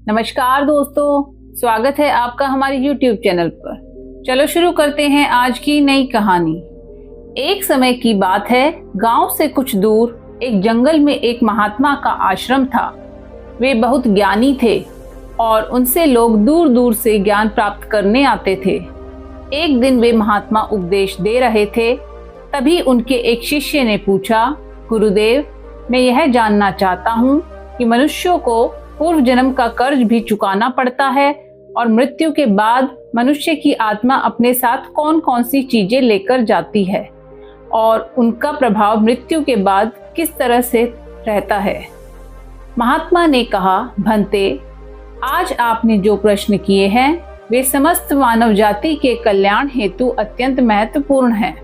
नमस्कार दोस्तों, स्वागत है आपका हमारे YouTube चैनल पर। चलो शुरू करते हैं आज की नई कहानी। एक समय की बात है, गांव से कुछ दूर एक जंगल में एक महात्मा का आश्रम था। वे बहुत ज्ञानी थे और उनसे लोग दूर दूर से ज्ञान प्राप्त करने आते थे। एक दिन वे महात्मा उपदेश दे रहे थे, तभी उनके एक शिष्य ने पूछा, गुरुदेव, मैं यह जानना चाहता हूँ कि मनुष्यों को पूर्व जन्म का कर्ज भी चुकाना पड़ता है और मृत्यु के बाद मनुष्य की आत्मा अपने साथ कौन कौन सी चीजें लेकर जाती है और उनका प्रभाव मृत्यु के बाद किस तरह से रहता है। महात्मा ने कहा, भंते, आज आपने जो प्रश्न किए हैं वे समस्त मानव जाति के कल्याण हेतु अत्यंत महत्वपूर्ण हैं।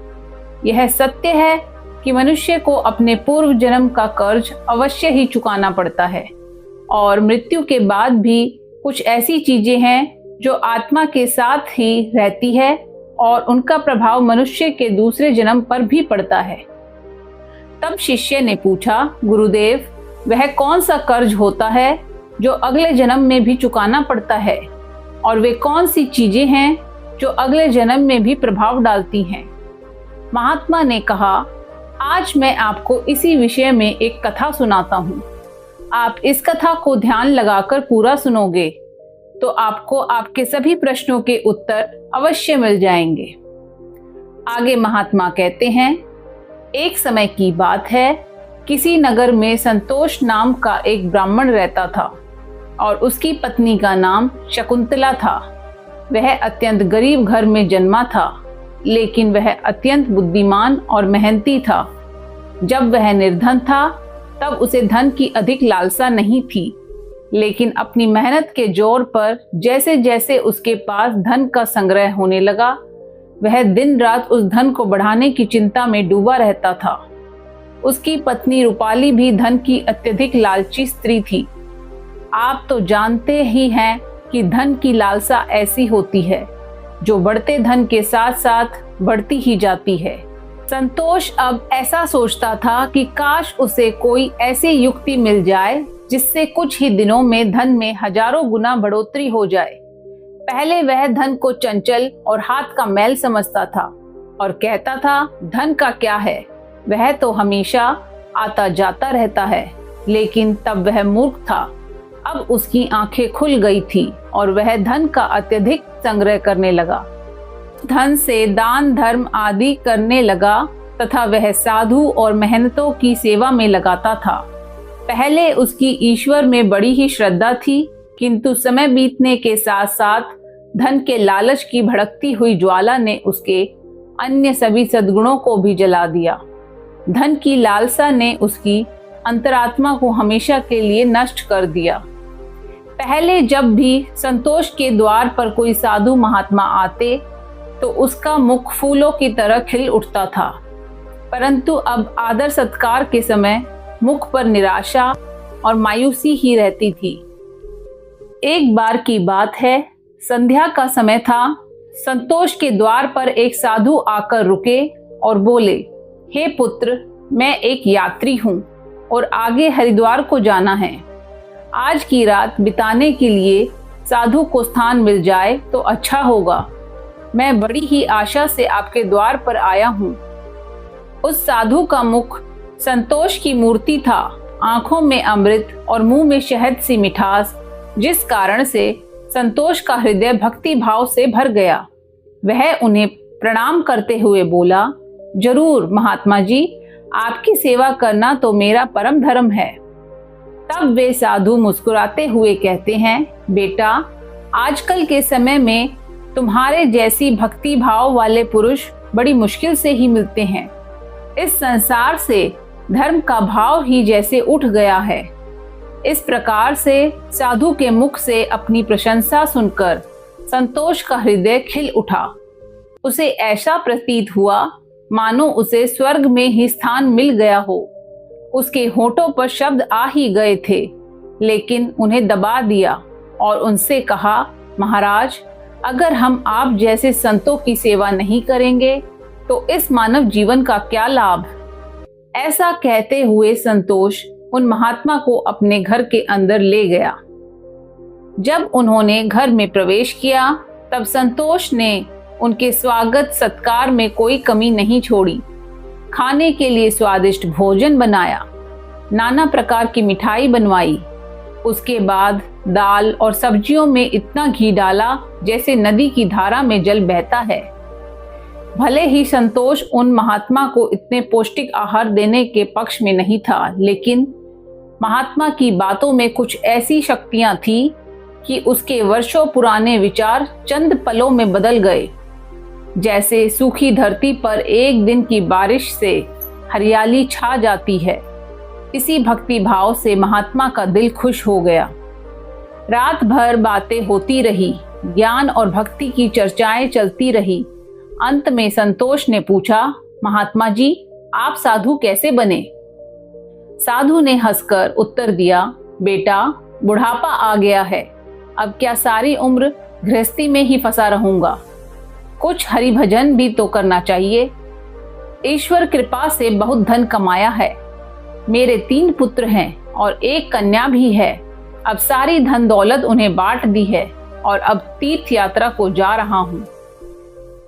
यह सत्य है कि मनुष्य को अपने पूर्व जन्म का कर्ज अवश्य ही चुकाना पड़ता है और मृत्यु के बाद भी कुछ ऐसी चीजें हैं जो आत्मा के साथ ही रहती है और उनका प्रभाव मनुष्य के दूसरे जन्म पर भी पड़ता है। तब शिष्य ने पूछा, गुरुदेव, वह कौन सा कर्ज होता है जो अगले जन्म में भी चुकाना पड़ता है और वे कौन सी चीजें हैं जो अगले जन्म में भी प्रभाव डालती हैं? महात्मा ने कहा, आज मैं आपको इसी विषय में एक कथा सुनाता हूँ। आप इस कथा को ध्यान लगाकर पूरा सुनोगे तो आपको आपके सभी प्रश्नों के उत्तर अवश्य मिल जाएंगे। आगे महात्मा कहते हैं, एक समय की बात है, किसी नगर में संतोष नाम का एक ब्राह्मण रहता था और उसकी पत्नी का नाम शकुंतला था। वह अत्यंत गरीब घर में जन्मा था, लेकिन वह अत्यंत बुद्धिमान और मेहनती था। जब वह निर्धन था तब उसे धन की अधिक लालसा नहीं थी, लेकिन अपनी मेहनत के जोर पर जैसे जैसे उसके पास धन का संग्रह होने लगा, वह दिन रात उस धन को बढ़ाने की चिंता में डूबा रहता था। उसकी पत्नी रूपाली भी धन की अत्यधिक लालची स्त्री थी। आप तो जानते ही हैं कि धन की लालसा ऐसी होती है जो बढ़ते धन के साथ साथ बढ़ती ही जाती है। संतोष अब ऐसा सोचता था कि काश उसे कोई ऐसी युक्ति मिल जाए जिससे कुछ ही दिनों में धन में हजारों गुना बढ़ोतरी हो जाए। पहले वह धन को चंचल और हाथ का मैल समझता था और कहता था, धन का क्या है, वह तो हमेशा आता जाता रहता है। लेकिन तब वह मूर्ख था। अब उसकी आंखें खुल गई थी और वह धन का अत्यधिक संग्रह करने लगा। धन से दान धर्म आदि करने लगा तथा वह साधु और मेहनतों की सेवा में लगाता था। पहले उसकी ईश्वर में बड़ी ही श्रद्धा थी, किंतु समय बीतने के साथ साथ धन के लालच की भड़कती हुई ज्वाला ने उसके अन्य सभी सद्गुणों को भी जला दिया। धन की लालसा ने उसकी अंतरात्मा को हमेशा के लिए नष्ट कर दिया। पहले जब भी संतोष के द्वार पर कोई साधु महात्मा आते तो उसका मुख फूलों की तरह खिल उठता था, परंतु अब आदर सत्कार के समय मुख पर निराशा और मायूसी ही रहती थी। एक बार की बात है, संध्या का समय था। संतोष के द्वार पर एक साधु आकर रुके और बोले, हे पुत्र, मैं एक यात्री हूँ और आगे हरिद्वार को जाना है। आज की रात बिताने के लिए साधु को स्थान मिल जाए तो अच्छा होगा। मैं बड़ी ही आशा से आपके द्वार पर आया हूँ। उस साधु का मुख संतोष की मूर्ति था, आंखों में अमृत और मुंह में शहद सी मिठास, जिस कारण से संतोष का हृदय भक्ति भाव से भर गया। वह उन्हें प्रणाम करते हुए बोला, जरूर महात्मा जी, आपकी सेवा करना तो मेरा परम धर्म है। तब वे साधु मुस्कुराते हुए कहते हैं, बेटा, आजकल के समय में तुम्हारे जैसी भक्ति भाव वाले पुरुष बड़ी मुश्किल से ही मिलते हैं। इस संसार से धर्म का भाव ही जैसे उठ गया है। इस प्रकार से साधु के मुख से अपनी प्रशंसा सुनकर संतोष का हृदय खिल उठा। उसे ऐसा प्रतीत हुआ मानो उसे स्वर्ग में ही स्थान मिल गया हो। उसके होठों पर शब्द आ ही गए थे, लेकिन उन्हें दबा दिया और उनसे कहा, महाराज, अगर हम आप जैसे संतों की सेवा नहीं करेंगे तो इस मानव जीवन का क्या लाभ। ऐसा कहते हुए संतोष उन महात्मा को अपने घर के अंदर ले गया। जब उन्होंने घर में प्रवेश किया तब संतोष ने उनके स्वागत सत्कार में कोई कमी नहीं छोड़ी। खाने के लिए स्वादिष्ट भोजन बनाया, नाना प्रकार की मिठाई बनवाई। उसके बाद दाल और सब्जियों में इतना घी डाला जैसे नदी की धारा में जल बहता है। भले ही संतोष उन महात्मा को इतने पौष्टिक आहार देने के पक्ष में नहीं था, लेकिन महात्मा की बातों में कुछ ऐसी शक्तियां थी कि उसके वर्षों पुराने विचार चंद पलों में बदल गए। जैसे सूखी धरती पर एक दिन की बारिश से हरियाली छा जाती है, इसी भक्ति भाव से महात्मा का दिल खुश हो गया। रात भर बातें होती रही, ज्ञान और भक्ति की चर्चाएं चलती रही। अंत में संतोष ने पूछा, महात्मा जी, आप साधु कैसे बने? साधु ने हंसकर उत्तर दिया, बेटा, बुढ़ापा आ गया है, अब क्या सारी उम्र गृहस्थी में ही फंसा रहूंगा? कुछ हरि भजन भी तो करना चाहिए। ईश्वर कृपा से बहुत धन कमाया है। मेरे 3 पुत्र हैं और 1 कन्या भी है। अब सारी धन दौलत उन्हें बांट दी है और अब तीर्थ यात्रा को जा रहा हूँ।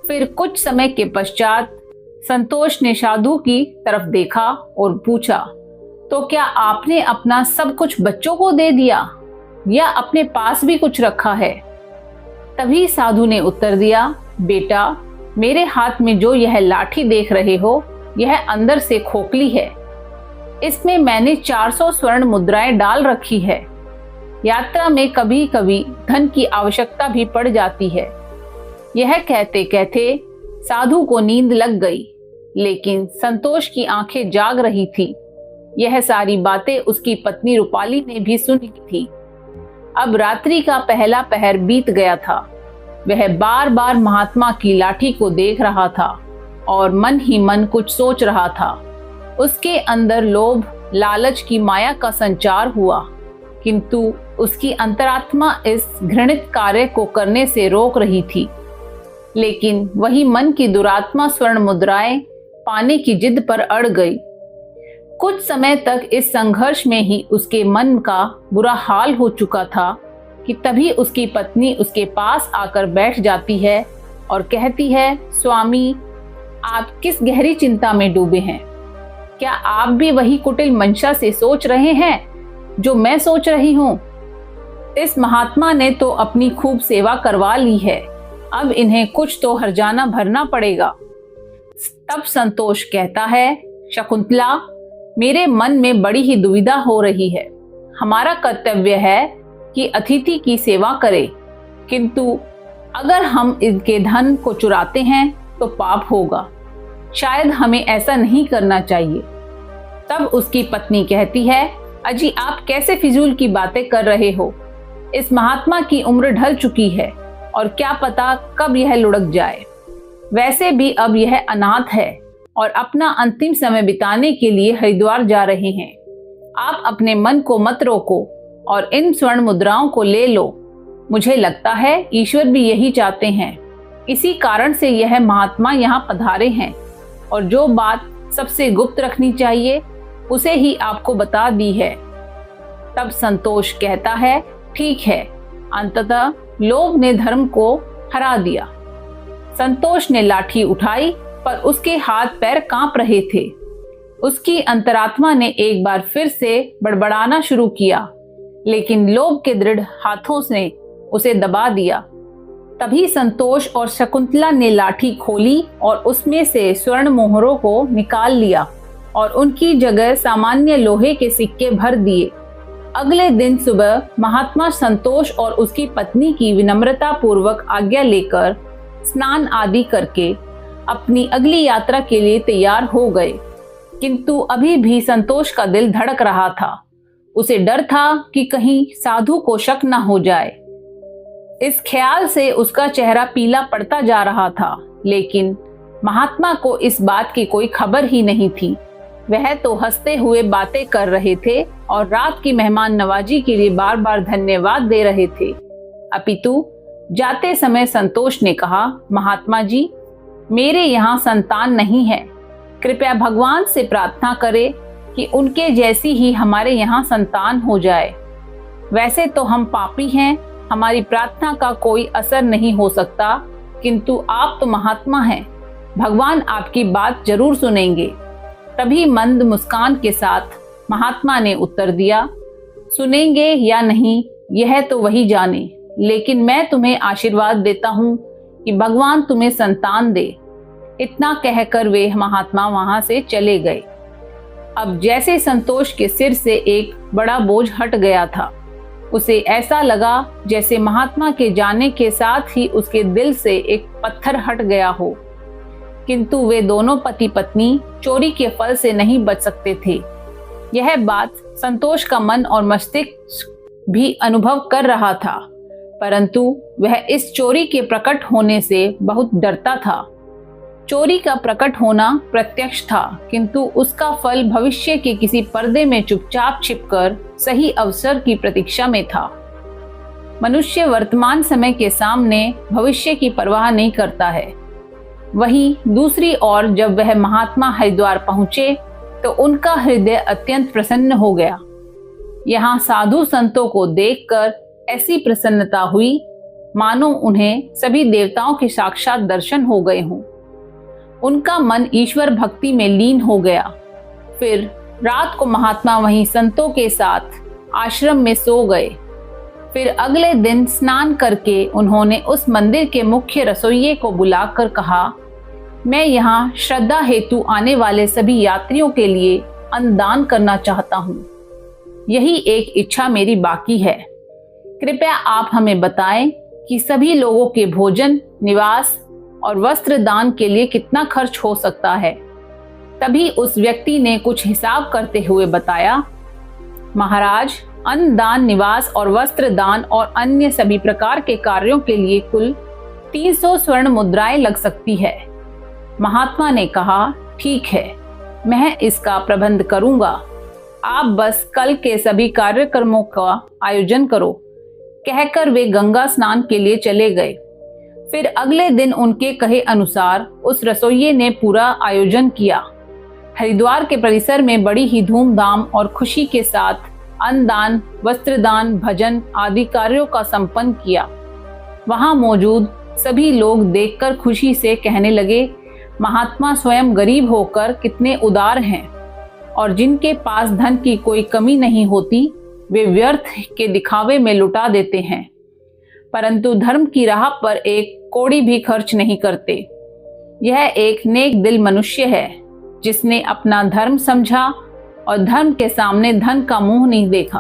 फिर कुछ समय के पश्चात संतोष ने साधु की तरफ देखा और पूछा, तो क्या आपने अपना सब कुछ बच्चों को दे दिया या अपने पास भी कुछ रखा है? तभी साधु ने उत्तर दिया, बेटा, मेरे हाथ में जो यह लाठी देख रहे हो, यह अंदर से खोखली है। इसमें मैंने 400 स्वर्ण मुद्राएं डाल रखी है। यात्रा में कभी कभी धन की आवश्यकता भी पड़ जाती है। यह कहते कहते साधु को नींद लग गई, लेकिन संतोष की आंखें जाग रही थी। यह सारी बातें उसकी पत्नी रूपाली ने भी सुन ली थी। अब रात्रि का पहला पहर बीत गया था। वह बार बार महात्मा की लाठी को देख रहा था और मन ही मन कुछ सोच रहा था। उसके अंदर लोभ, लालच की माया का संचार हुआ, किंतु उसकी अंतरात्मा इस घृणित कार्य को करने से रोक रही थी। लेकिन वही मन की दुरात्मा स्वर्ण मुद्राएं पाने की जिद पर अड़ गई। कुछ समय तक इस संघर्ष में ही उसके मन का बुरा हाल हो चुका था कि तभी उसकी पत्नी उसके पास आकर बैठ जाती है और कहती है, स्वामी, आप किस गहरी चिंता में डूबे हैं? क्या आप भी वही कुटिल मंशा से सोच रहे हैं जो मैं सोच रही हूँ? इस महात्मा ने तो अपनी खूब सेवा करवा ली है, अब इन्हें कुछ तो हर्जाना भरना पड़ेगा। तब संतोष कहता है, शकुंतला, मेरे मन में बड़ी ही दुविधा हो रही है। हमारा कर्तव्य है कि अतिथि की सेवा करें, किंतु अगर हम इनके धन को चुराते हैं तो पाप होगा। शायद हमें ऐसा नहीं करना चाहिए। तब उसकी पत्नी कहती है, अजी, आप कैसे फिजूल की बातें कर रहे हो? इस महात्मा की उम्र ढल चुकी है और क्या पता कब यह लुढ़क जाए। वैसे भी अब यह अनाथ है और अपना अंतिम समय बिताने के लिए हरिद्वार जा रहे हैं। आप अपने मन को मत रोको और इन स्वर्ण मुद्राओं को ले लो। मुझे लगता है ईश्वर भी यही चाहते हैं। इसी कारण से यह महात्मा यहाँ पधारे हैं और जो बात सबसे गुप्त रखनी चाहिए उसे ही आपको बता दी है। तब संतोष कहता है, ठीक है। अंततः लोभ ने धर्म को हरा दिया। संतोष ने लाठी उठाई पर उसके हाथ पैर कांप रहे थे। उसकी अंतरात्मा ने एक बार फिर से बड़बड़ाना शुरू किया, लेकिन लोभ के दृढ़ हाथों ने उसे दबा दिया। तभी संतोष और शकुंतला ने लाठी खोली और उसमें से स्वर्ण मोहरों को निकाल लिया और उनकी जगह सामान्य लोहे के सिक्के भर दिए। अगले दिन सुबह महात्मा संतोष और उसकी पत्नी की विनम्रता पूर्वक आज्ञा लेकर स्नान आदि करके अपनी अगली यात्रा के लिए तैयार हो गए। किंतु अभी भी संतोष का दिल धड़क रहा था। उसे डर था कि कहीं साधु को शक न हो जाए। इस ख्याल से उसका चेहरा पीला पड़ता जा रहा था, लेकिन महात्मा को इस बात की कोई खबर ही नहीं थी। वह तो हंसते हुए बातें कर रहे थे और रात की मेहमान नवाजी के लिए बार बार धन्यवाद दे रहे थे। अपितु जाते समय संतोष ने कहा, महात्मा जी, मेरे यहाँ संतान नहीं है। कृपया भगवान से प्रार्थना करें कि उनके जैसी ही हमारे यहाँ संतान हो जाए। वैसे तो हम पापी हैं, हमारी प्रार्थना का कोई असर नहीं हो सकता, किंतु आप तो महात्मा हैं, भगवान आपकी बात जरूर सुनेंगे। तभी मंद मुस्कान के साथ महात्मा ने उत्तर दिया, सुनेंगे या नहीं यह तो वही जाने, लेकिन मैं तुम्हें आशीर्वाद देता हूँ कि भगवान तुम्हें संतान दे। इतना कहकर वे महात्मा वहां से चले गए। अब जैसे संतोष के सिर से एक बड़ा बोझ हट गया था, उसे ऐसा लगा जैसे महात्मा के जाने के साथ ही उसके दिल से एक पत्थर हट गया हो। किंतु वे दोनों पति पत्नी चोरी के फल से नहीं बच सकते थे। यह बात संतोष का मन और मस्तिष्क भी अनुभव कर रहा था, परंतु वह इस चोरी के प्रकट होने से बहुत डरता था। चोरी का प्रकट होना प्रत्यक्ष था, किंतु उसका फल भविष्य के किसी पर्दे में चुपचाप छिपकर सही अवसर की प्रतीक्षा में था। मनुष्य वर्तमान समय के सामने भविष्य की परवाह नहीं करता है। वहीं दूसरी ओर जब वह महात्मा हरिद्वार पहुंचे तो उनका हृदय अत्यंत प्रसन्न हो गया। यहाँ साधु संतों को देखकर ऐसी प्रसन्नता हुई मानो उन्हें सभी देवताओं के साक्षात दर्शन हो गए हों। उनका मन ईश्वर भक्ति में लीन हो गया। फिर रात को महात्मा वहीं संतों के साथ आश्रम में सो गए। फिर अगले दिन स्नान करके उन्होंने उस मंदिर के मुख्य रसोइये को बुलाकर कहा, मैं यहाँ श्रद्धा हेतु आने वाले सभी यात्रियों के लिए अन्नदान करना चाहता हूँ। यही एक इच्छा मेरी बाकी है। कृपया आप हमें बताएं कि सभी लोगों के भोजन, निवास और वस्त्र दान के लिए कितना खर्च हो सकता है। तभी उस व्यक्ति ने कुछ हिसाब करते हुए बताया, महाराज, अन्न दान, निवास और वस्त्र दान और अन्य सभी प्रकार के कार्यों के लिए कुल 300 स्वर्ण मुद्राएं लग सकती है। महात्मा ने कहा, ठीक है, मैं इसका प्रबंध करूंगा। आप बस कल के सभी कार्यक्रमों का आयोजन करो। कहकर वे गंगा स्नान के लिए चले गए। फिर अगले दिन उनके कहे अनुसार उस रसोइये ने पूरा आयोजन किया। हरिद्वार के परिसर में बड़ी ही धूमधाम और खुशी के साथ अन्नदान, वस्त्रदान, भजन आदि कार्यों का संपन्न किया। वहां मौजूद सभी लोग देखकर खुशी से कहने लगे, महात्मा स्वयं गरीब होकर कितने उदार हैं, और जिनके पास धन की कोई कमी नहीं होती वे व्यर्थ के दिखावे में लुटा देते हैं, परंतु धर्म की राह पर एक कौड़ी भी खर्च नहीं करते। यह एक नेक दिल मनुष्य है जिसने अपना धर्म समझा और धर्म के सामने धन का मुंह नहीं देखा।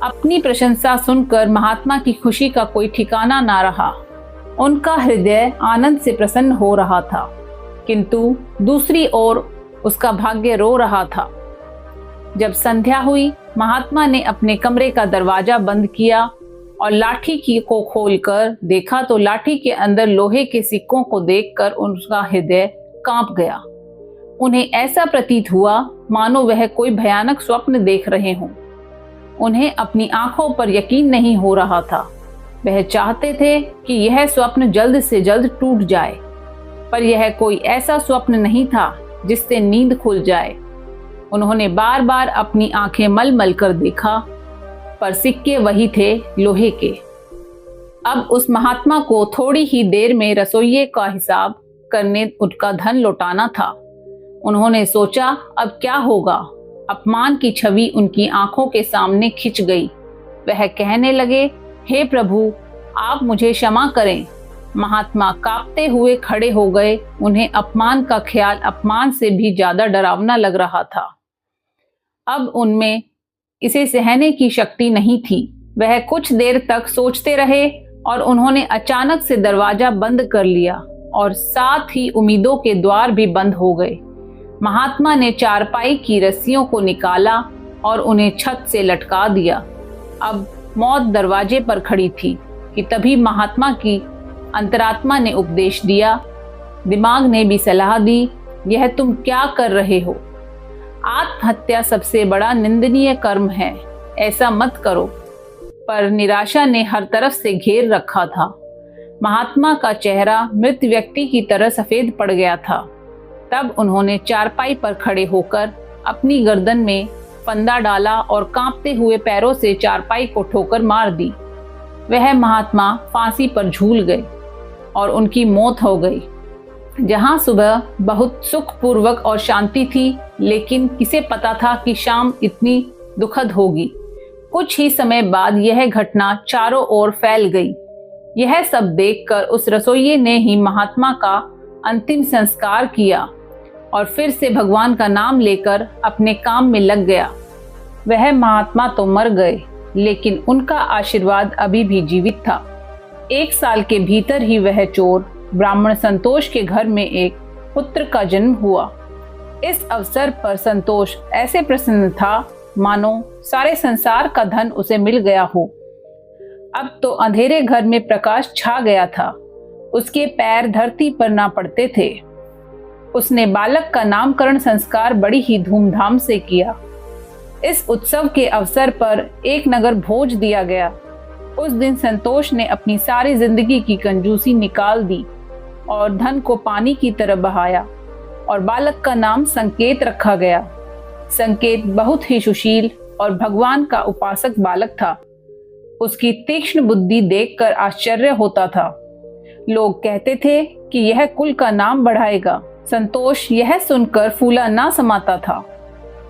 अपनी प्रशंसा सुनकर महात्मा की खुशी का कोई ठिकाना ना रहा। उनका हृदय आनंद से प्रसन्न हो रहा था, किंतु दूसरी ओर उसका भाग्य रो रहा था। जब संध्या हुई, महात्मा ने अपने कमरे का दरवाजा बंद किया और लाठी की को खोलकर देखा तो लाठी के अंदर लोहे के सिक्कों को देखकर उनका हृदय कांप गया। उन्हें ऐसा प्रतीत हुआ मानो वह कोई भयानक स्वप्न देख रहे हों। उन्हें अपनी आंखों पर यकीन नहीं हो रहा था। वह चाहते थे कि यह स्वप्न जल्द से जल्द टूट जाए, पर यह कोई ऐसा स्वप्न नहीं था जिससे नींद खुल जाए। उन्होंने बार बार अपनी आंखें मल मल कर देखा, पर सिक्के वही थे, लोहे के। अब उस महात्मा को थोड़ी ही देर में रसोइये का हिसाब करने उनका धन लौटाना था। उन्होंने सोचा, अब क्या होगा। अपमान की छवि उनकी आंखों के सामने खिंच गई। वह कहने लगे, हे प्रभु, आप मुझे क्षमा करें। महात्मा कांपते हुए खड़े हो गए। उन्हें अपमान का ख्याल अपमान से भी ज्यादा डरावना लग रहा था। अब उनमें इसे सहने की शक्ति नहीं थी। वह कुछ देर तक सोचते रहे और उन्होंने अचानक से दरवाजा बंद कर लिया और साथ ही उम्मीदों के द्वार भी बंद हो गए। महात्मा ने चारपाई की रस्सियों को निकाला और उन्हें छत से लटका दिया। अब मौत दरवाजे पर खड़ी थी कि तभी महात्मा की अंतरात्मा ने उपदेश दिया। दिमाग ने भी सलाह दी, यह तुम क्या कर रहे हो? आत्महत्या सबसे बड़ा निंदनीय कर्म है, ऐसा मत करो। पर निराशा ने हर तरफ से घेर रखा था। महात्मा का चेहरा मृत व्यक्ति की तरह सफेद पड़ गया था। तब उन्होंने चारपाई पर खड़े होकर अपनी गर्दन में फंदा डाला और कांपते हुए पैरों से चारपाई को ठोकर मार दी। वह महात्मा फांसी पर झूल गए और उनकी मौत हो गई। जहां सुबह बहुत सुखपूर्वक और शांति थी, लेकिन किसे पता था कि शाम इतनी दुखद होगी। कुछ ही समय बाद यह घटना चारों ओर फैल गई। यह सब देखकर उस रसोइये ने ही महात्मा का अंतिम संस्कार किया और फिर से भगवान का नाम लेकर अपने काम में लग गया। वह महात्मा तो मर गए, लेकिन उनका आशीर्वाद अभी भी जीवित था। 1 साल के भीतर ही वह चोर ब्राह्मण संतोष के घर में एक पुत्र का जन्म हुआ। इस अवसर पर संतोष ऐसे प्रसन्न था मानो सारे संसार का धन उसे मिल गया हो। अब तो अंधेरे घर में प्रकाश छा गया था। उसके पैर धरती पर ना पड़ते थे। उसने बालक का नामकरण संस्कार बड़ी ही धूमधाम से किया। इस उत्सव के अवसर पर एक नगर भोज दिया गया। उस दिन संतोष ने अपनी सारी जिंदगी की कंजूसी निकाल दी और धन को पानी की तरह बहाया और बालक का नाम संकेत रखा गया। संकेत बहुत ही सुशील और भगवान का उपासक बालक था। उसकी तीक्ष्ण बुद्धि देखकर आश्चर्य होता था। लोग कहते थे कि यह कुल का नाम बढ़ाएगा। संतोष यह सुनकर फूला ना समाता था।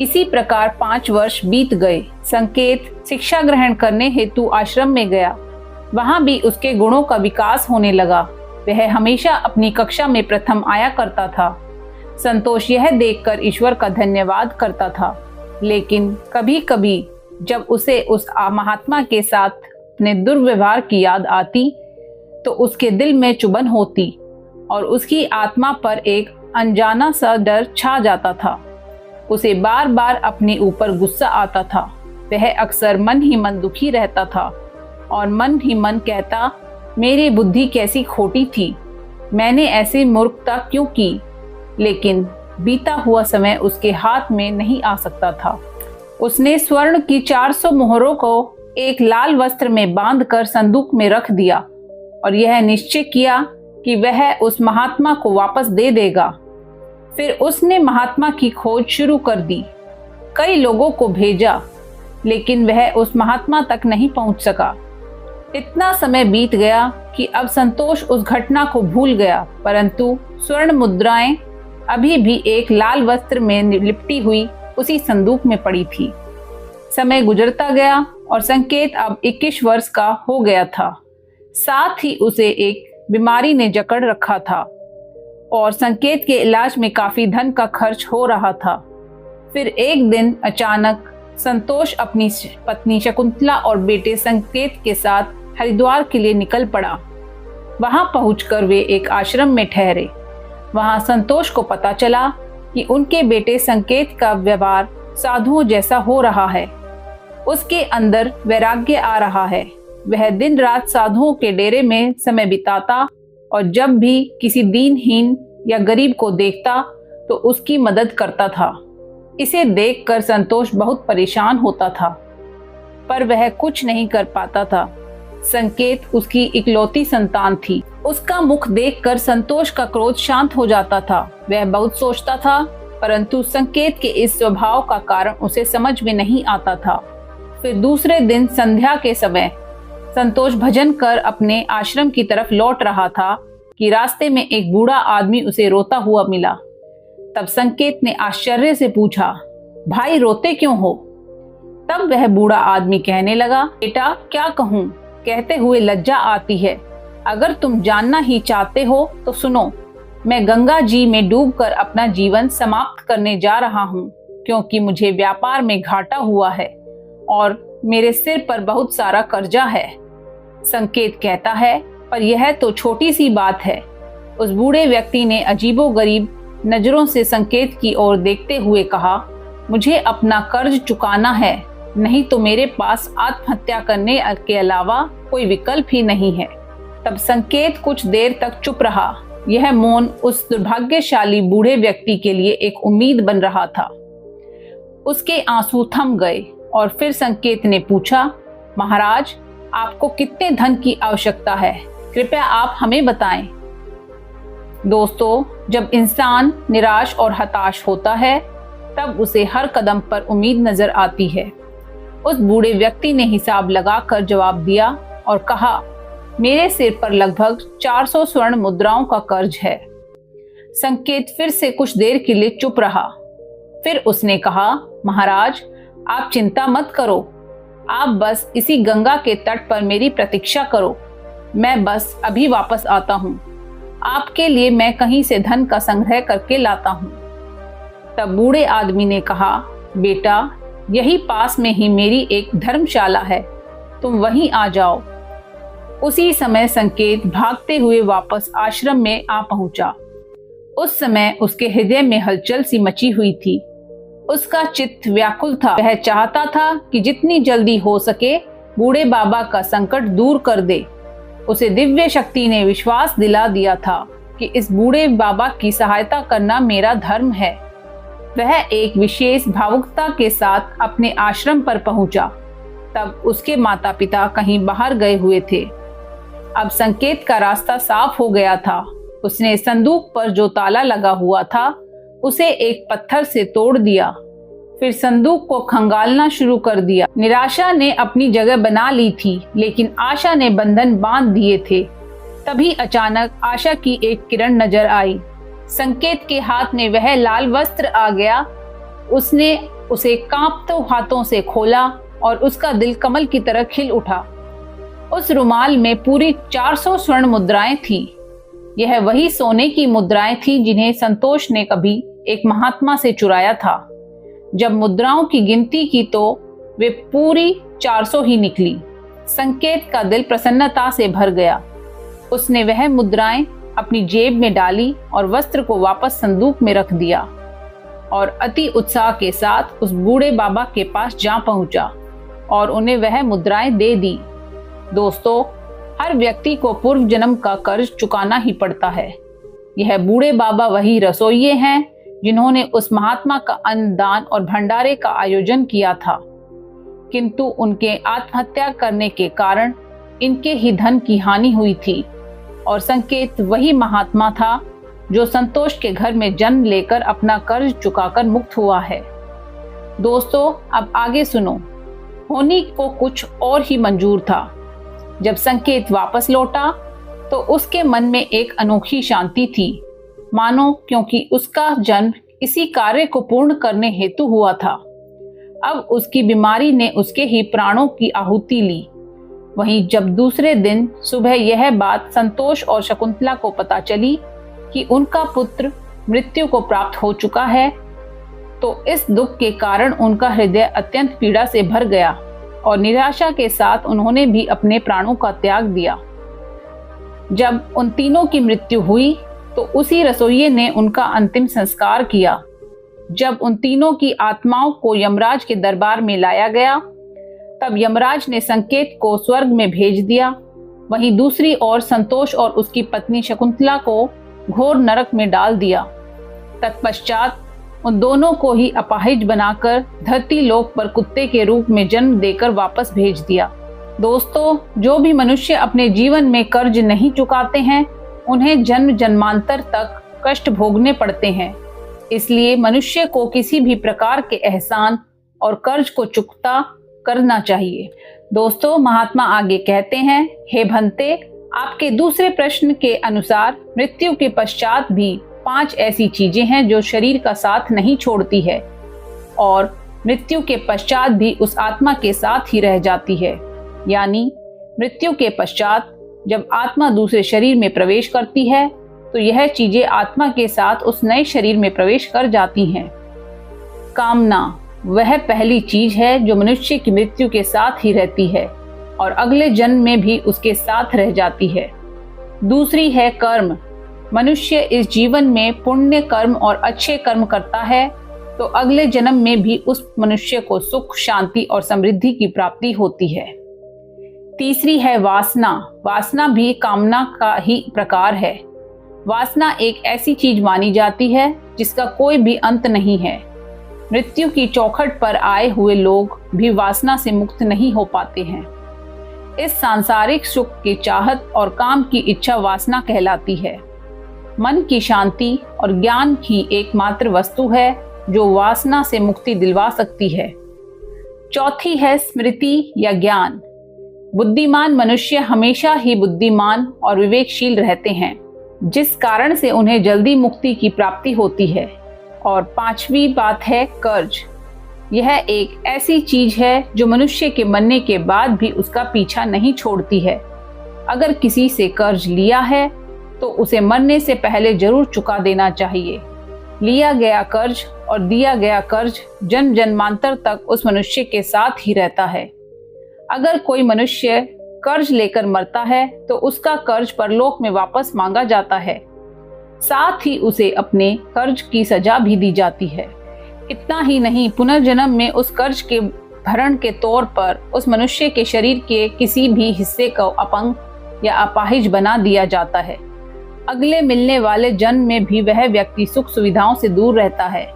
इसी प्रकार 5 वर्ष बीत गए। संकेत शिक्षा ग्रहण करने हेतु आश्रम में गया। वहां भी उसके गुणों का विकास होने लगा। वह हमेशा अपनी कक्षा में प्रथम आया करता था। संतोष यह देखकर ईश्वर का धन्यवाद करता था, लेकिन कभी कभी जब उसे उस महात्मा के साथ अपने दुर्व्यवहार की याद आती तो उसके दिल में चुभन होती और उसकी आत्मा पर एक अनजाना सा डर छा जाता था। उसे बार बार अपने ऊपर गुस्सा आता था। वह अक्सर मन ही मन दुखी रहता था और मन ही मन कहता, मेरी बुद्धि कैसी खोटी थी, मैंने ऐसी मूर्खता क्यों की। लेकिन बीता हुआ समय उसके हाथ में नहीं आ सकता था। उसने स्वर्ण की 400 मोहरों को एक लाल वस्त्र में बांधकर संदूक में रख दिया और यह निश्चय किया कि वह उस महात्मा को वापस दे देगा। फिर उसने महात्मा की खोज शुरू कर दी। कई लोगों को भेजा, लेकिन वह उस महात्मा तक नहीं पहुंच सका। इतना समय बीत गया कि अब संतोष उस घटना को भूल गया, परंतु स्वर्ण मुद्राएं अभी भी एक लाल वस्त्र में लिपटी हुई उसी संदूक में पड़ी थी। समय गुजरता गया और संकेत अब 21 वर्ष का हो गया था। साथ ही उसे एक बीमारी ने जकड़ रखा था और संकेत के इलाज में काफी धन का खर्च हो रहा था। फिर एक दिन अचानक संतोष अपनी पत्नी शकुंतला और बेटे संकेत के साथ हरिद्वार के लिए निकल पड़ा। वहां पहुंचकर वे एक आश्रम में ठहरे। वहां संतोष को पता चला कि उनके बेटे संकेत का व्यवहार साधुओं जैसा हो रहा है। उसके अंदर वैराग्य आ रहा है। वह दिन रात साधुओं के डेरे में समय बिताता और जब भी किसी दीनहीन या गरीब को देखता तो उसकी मदद करता था। इसे देखकर संतोष बहुत परेशान होता था, पर वह कुछ नहीं कर पाता था। संकेत उसकी इकलौती संतान थी। उसका मुख देखकर संतोष का क्रोध शांत हो जाता था। वह बहुत सोचता था, परंतु संकेत के इस स्वभाव का कारण उसे समझ में नहीं आता था। फिर दूसरे दिन संध्या के समय संतोष भजन कर अपने आश्रम की तरफ लौट रहा था कि रास्ते में एक बूढ़ा आदमी उसे रोता हुआ मिला। तब संकेत ने आश्चर्य से पूछा, भाई रोते क्यों हो? तब वह बूढ़ा आदमी कहने लगा, बेटा क्या कहूँ, कहते हुए लज्जा आती है। अगर तुम जानना ही चाहते हो तो सुनो, मैं गंगा जी में डूबकर अपना जीवन समाप्त करने जा रहा हूँ, क्योंकि मुझे व्यापार में घाटा हुआ है और मेरे सिर पर बहुत सारा कर्जा है। संकेत कहता है, पर यह तो छोटी सी बात है। उस बूढ़े व्यक्ति ने अजीबोगरीब नजरों से संकेत की ओर देखते हुए कहा, मुझे अपना कर्ज चुकाना है, नहीं तो मेरे पास आत्महत्या करने के अलावा कोई विकल्प ही नहीं है। तब संकेत कुछ देर तक चुप रहा। यह मौन उस दुर्भाग्यशाली बूढ़े व्यक्ति के लिए एक उम्मीद बन रहा था। उसके आंसू थम गए और फिर संकेत ने पूछा, महाराज आपको कितने धन की आवश्यकता है, कृपया आप हमें बताएं। दोस्तों, जब इंसान निराश और हताश होता है तब उसे हर कदम पर उम्मीद नजर आती है। उस बूढ़े व्यक्ति ने हिसाब लगाकर जवाब दिया, और कहा, मेरे सिर पर लगभग 400 स्वर्ण मुद्राओं का कर्ज है। संकेत फिर से कुछ देर के लिए चुप रहा। फिर उसने कहा, महाराज, आप चिंता मत करो, आप बस इसी गंगा के तट पर मेरी प्रतीक्षा करो, मैं बस अभी वापस आता हूँ। आपके लिए मैं कहीं से धन का संग्रह करके लाता हूँ। तब बूढ़े आदमी ने कहा, बेटा, यही पास में ही मेरी एक धर्मशाला है, तुम वहीं आ जाओ। उसी समय संकेत भागते हुए वापस आश्रम में आ पहुंचा। उस समय उसके हृदय में हलचल सी मची हुई थी। उसका चित्त व्याकुल था। वह चाहता था कि जितनी जल्दी हो सके बूढ़े बाबा का संकट दूर कर दे। उसे दिव्य शक्ति ने विश्वास दिला दिया था कि इस बूढ़े बाबा की सहायता करना मेरा धर्म है। वह एक विशेष भावुकता के साथ अपने आश्रम पर पहुंचा। तब उसके माता पिता कहीं बाहर गए हुए थे। अब संकेत का रास्ता साफ हो गया था। उसने संदूक पर जो ताला लगा हुआ था उसे एक पत्थर से तोड़ दिया, फिर संदूक को खंगालना शुरू कर दिया। निराशा ने अपनी जगह बना ली थी, लेकिन आशा ने बंधन बांध दिए थे। तभी अचानक आशा की एक किरण नजर आई। संकेत के हाथ में वह लाल वस्त्र आ गया। उसने उसे कांपते हाथों से खोला और उसका दिल कमल की तरह खिल उठा। उस रुमाल में पूरी 400 स्वर्ण मुद्राएं थी। यह वही सोने की मुद्राएं थी जिन्हें संतोष ने कभी एक महात्मा से चुराया था। जब मुद्राओं की गिनती की तो वे पूरी 400 ही निकली। संकेत का दिल प्रसन्नता से भर गया। उसने वह मुद्राएं अपनी जेब में डाली और वस्त्र को वापस संदूक में रख दिया और अति उत्साह के साथ उस बूढ़े बाबा के पास जा पहुंचा और उन्हें वह मुद्राएं दे दी। दोस्तों, हर व्यक्ति को पूर्व जन्म का कर्ज चुकाना ही पड़ता है। यह बूढ़े बाबा वही रसोइये हैं जिन्होंने उस महात्मा का अन्नदान और भंडारे का आयोजन किया था, किंतु उनके आत्महत्या करने के कारण इनके ही धन की हानि हुई थी। और संकेत वही महात्मा था जो संतोष के घर में जन्म लेकर अपना कर्ज चुकाकर मुक्त हुआ है। दोस्तों, अब आगे सुनो। होनी को कुछ और ही मंजूर था। जब संकेत वापस लौटा तो उसके मन में एक अनोखी शांति थी, मानो क्योंकि उसका जन्म इसी कार्य को पूर्ण करने हेतु हुआ था। अब उसकी बीमारी ने उसके ही प्राणों की आहुति ली। वहीं जब दूसरे दिन सुबह यह बात संतोष और शकुंतला को पता चली कि उनका पुत्र मृत्यु को प्राप्त हो चुका है, तो इस दुख के कारण उनका हृदय अत्यंत पीड़ा से भर गया और निराशा के साथ उन्होंने भी अपने प्राणों का त्याग दिया। जब उन तीनों की मृत्यु हुई तो उसी रसोइये ने उनका अंतिम संस्कार किया। जब उन तीनों की आत्माओं को यमराज के दरबार में लाया गया, तब यमराज ने संकेत को स्वर्ग में भेज दिया। वहीं दूसरी ओर संतोष और उसकी पत्नी शकुंतला को घोर नरक में डाल दिया। तत्पश्चात उन दोनों को ही अपाहिज बनाकर धरती लोक पर कुत्ते के रूप में जन्म देकर वापस भेज दिया। दोस्तों, जो भी मनुष्य अपने जीवन में कर्ज नहीं चुकाते हैं उन्हें जन्म जन्मांतर तक कष्ट भोगने पड़ते हैं। इसलिए मनुष्य को किसी भी प्रकार के एहसान और कर्ज को चुकता करना चाहिए। दोस्तों, महात्मा आगे कहते हैं, हे भंते, आपके दूसरे प्रश्न के अनुसार मृत्यु के पश्चात भी 5 ऐसी चीजें हैं जो शरीर का साथ नहीं छोड़ती है और मृत्यु के पश्चात भी उस आत्मा के साथ ही रह जाती है। यानी मृत्यु के पश्चात जब आत्मा दूसरे शरीर में प्रवेश करती है तो यह चीजें आत्मा के साथ उस नए शरीर में प्रवेश कर जाती हैं। कामना वह पहली चीज है जो मनुष्य की मृत्यु के साथ ही रहती है और अगले जन्म में भी उसके साथ रह जाती है। दूसरी है कर्म। मनुष्य इस जीवन में पुण्य कर्म और अच्छे कर्म करता है तो अगले जन्म में भी उस मनुष्य को सुख, शांति और समृद्धि की प्राप्ति होती है। तीसरी है वासना। वासना भी कामना का ही प्रकार है। वासना एक ऐसी चीज मानी जाती है जिसका कोई भी अंत नहीं है। मृत्यु की चौखट पर आए हुए लोग भी वासना से मुक्त नहीं हो पाते हैं। इस सांसारिक सुख की चाहत और काम की इच्छा वासना कहलाती है। मन की शांति और ज्ञान ही एकमात्र वस्तु है जो वासना से मुक्ति दिलवा सकती है। चौथी है स्मृति या ज्ञान। बुद्धिमान मनुष्य हमेशा ही बुद्धिमान और विवेकशील रहते हैं, जिस कारण से उन्हें जल्दी मुक्ति की प्राप्ति होती है। और पांचवी बात है कर्ज। यह एक ऐसी चीज है जो मनुष्य के मरने के बाद भी उसका पीछा नहीं छोड़ती है। अगर किसी से कर्ज लिया है तो उसे मरने से पहले जरूर चुका देना चाहिए। लिया गया कर्ज और दिया गया कर्ज जन्म जन्मांतर तक उस मनुष्य के साथ ही रहता है। अगर कोई मनुष्य कर्ज लेकर मरता है तो उसका कर्ज परलोक में वापस मांगा जाता है, साथ ही उसे अपने कर्ज की सजा भी दी जाती है। इतना ही नहीं, पुनर्जन्म में उस कर्ज के भरण के तौर पर उस मनुष्य के शरीर के किसी भी हिस्से को अपंग या अपाहिज बना दिया जाता है। अगले मिलने वाले जन्म में भी वह व्यक्ति सुख सुविधाओं से दूर रहता है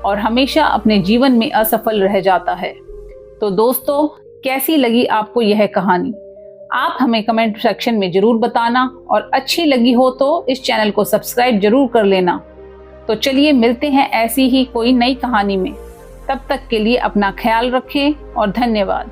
और हमेशा अपने जीवन में असफल रह जाता है। तो दोस्तों, कैसी लगी आपको यह कहानी? आप हमें कमेंट सेक्शन में जरूर बताना, और अच्छी लगी हो तो इस चैनल को सब्सक्राइब जरूर कर लेना। तो चलिए मिलते हैं ऐसी ही कोई नई कहानी में। तब तक के लिए अपना ख्याल रखें और धन्यवाद।